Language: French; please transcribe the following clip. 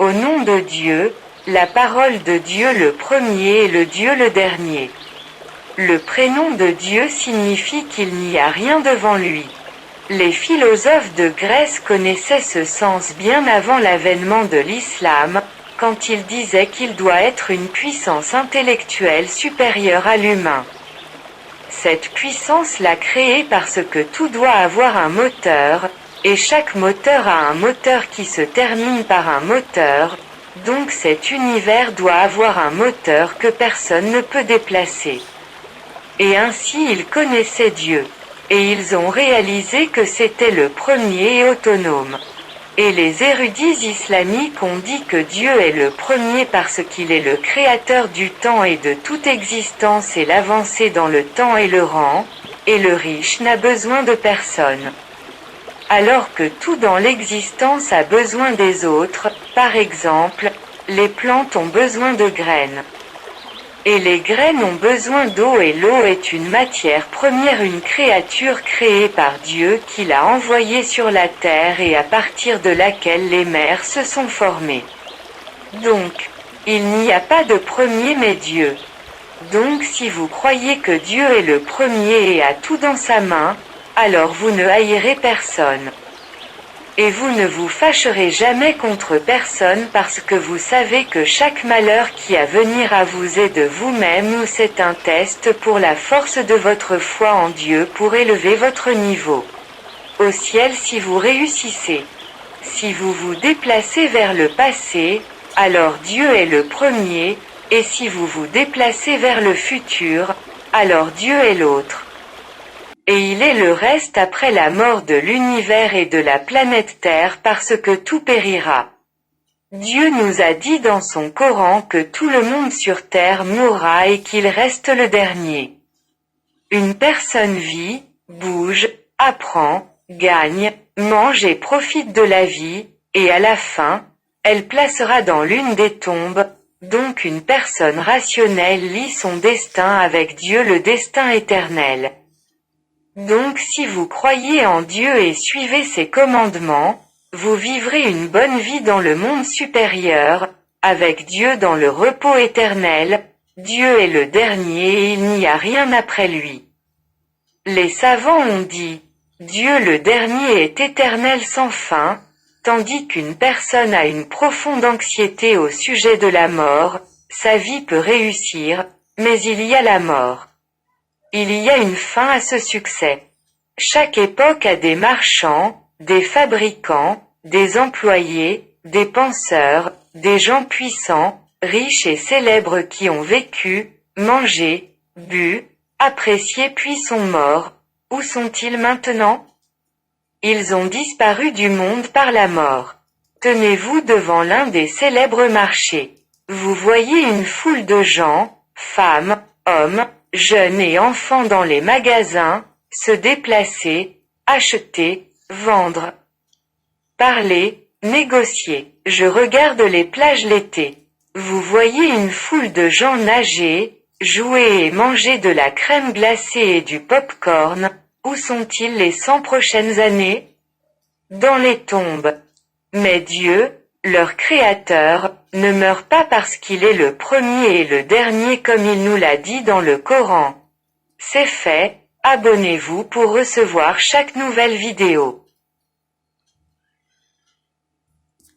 Au nom de Dieu, la parole de Dieu le premier et le Dieu le dernier. Le prénom de Dieu signifie qu'il n'y a rien devant lui. Les philosophes de Grèce connaissaient ce sens bien avant l'avènement de l'islam, quand ils disaient qu'il doit être une puissance intellectuelle supérieure à l'humain. Cette puissance l'a créée parce que tout doit avoir un moteur, et chaque moteur a un moteur qui se termine par un moteur, donc cet univers doit avoir un moteur que personne ne peut déplacer. Et ainsi ils connaissaient Dieu. Et ils ont réalisé que c'était le premier et autonome. Et les érudits islamiques ont dit que Dieu est le premier parce qu'il est le créateur du temps et de toute existence et l'avancée dans le temps et le rang, et le riche n'a besoin de personne. Alors que tout dans l'existence a besoin des autres, par exemple, les plantes ont besoin de graines. Et les graines ont besoin d'eau et l'eau est une matière première, une créature créée par Dieu qui l'a envoyée sur la terre et à partir de laquelle les mers se sont formées. Donc, il n'y a pas de premier mais Dieu. Donc si vous croyez que Dieu est le premier et a tout dans sa main, alors vous ne haïrez personne. Et vous ne vous fâcherez jamais contre personne parce que vous savez que chaque malheur qui a venir à vous est de vous-même ou c'est un test pour la force de votre foi en Dieu pour élever votre niveau. Au ciel si vous réussissez. Si vous vous déplacez vers le passé, alors Dieu est le premier, et si vous vous déplacez vers le futur, alors Dieu est l'autre. Et il est le reste après la mort de l'univers et de la planète Terre parce que tout périra. Dieu nous a dit dans son Coran que tout le monde sur Terre mourra et qu'il reste le dernier. Une personne vit, bouge, apprend, gagne, mange et profite de la vie, et à la fin, elle placera dans l'une des tombes, donc une personne rationnelle lie son destin avec Dieu, le destin éternel. Donc si vous croyez en Dieu et suivez ses commandements, vous vivrez une bonne vie dans le monde supérieur, avec Dieu dans le repos éternel. Dieu est le dernier et il n'y a rien après lui. Les savants ont dit, Dieu le dernier est éternel sans fin, tandis qu'une personne a une profonde anxiété au sujet de la mort, sa vie peut réussir, mais il y a la mort. Il y a une fin à ce succès. Chaque époque a des marchands, des fabricants, des employés, des penseurs, des gens puissants, riches et célèbres qui ont vécu, mangé, bu, apprécié puis sont morts. Où sont-ils maintenant? Ils ont disparu du monde par la mort. Tenez-vous devant l'un des célèbres marchés. Vous voyez une foule de gens, femmes, hommes, jeunes et enfants dans les magasins, se déplacer, acheter, vendre, parler, négocier. Je regarde les plages l'été. Vous voyez une foule de gens nager, jouer et manger de la crème glacée et du pop-corn. Où sont-ils les 100 prochaines années? Dans les tombes. Mais Dieu, leur créateur, ne meurt pas parce qu'il est le premier et le dernier comme il nous l'a dit dans le Coran. C'est fait, abonnez-vous pour recevoir chaque nouvelle vidéo.